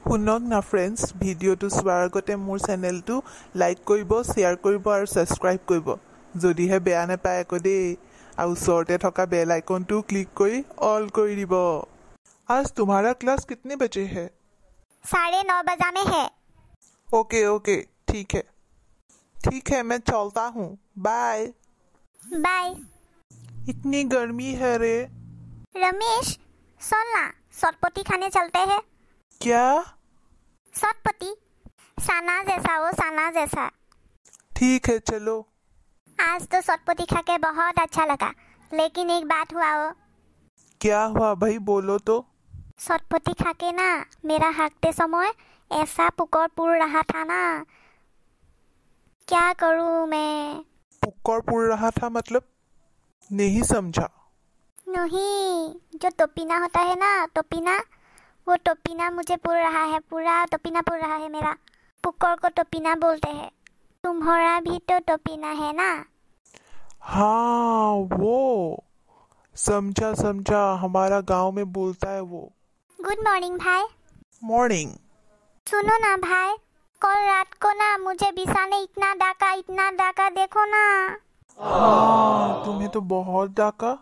শুনক না ফ্ৰেণ্ডছ, ভিডিঅ'টো চোৱাৰ আগতে মোৰ চেনেলটো লাইক কৰিব, শ্বেয়াৰ কৰিব আৰু ছাবস্ক্ৰাইব কৰিব। যদিহে বেয়া নাপায় আকৌ দেই, আৰু ওচৰতে থকা বেল আইকনটো ক্লিক কৰি অল কৰি দিব। आज तुम्हारा क्लास कितने बजे है? 9:30 बजा में है। ओके ठीक है मैं चलता हूँ, बाय बाय। इतनी गर्मी है रे। रमेश सुन ना, सतपटी खाने चलते हैं। क्या? सतपटी, साना जैसा वो, साना जैसा। ठीक है चलो। आज तो सतपटी खा के बहुत अच्छा लगा, लेकिन एक बात हुआ वो। क्या हुआ भाई, बोलो तो। सतपटी खा के ना मेरा हाँकते समय ऐसा पुकर पुर रहा था ना, क्या करूँ मैं। पुक्कर पुर रहा था मतलब? नहीं समझा। नहीं, जो टोपीना होता है ना, टोपीना, वो टोपीना मुझे पुर रहा है, पूरा टोपीना पुर रहा है मेरा। पुक्कर को टोपीना बोलते हैं। तुम्हारा भी तो टोपीना है ना? हाँ वो समझा, हमारा गांव में बोलता है वो। गुड मॉर्निंग भाई। मॉर्निंग। सुनो ना भाई, कल रात को ना मुझे बिसा ने इतना डाका देखो ना। हाँ तुम्हें तो बहुत डाका।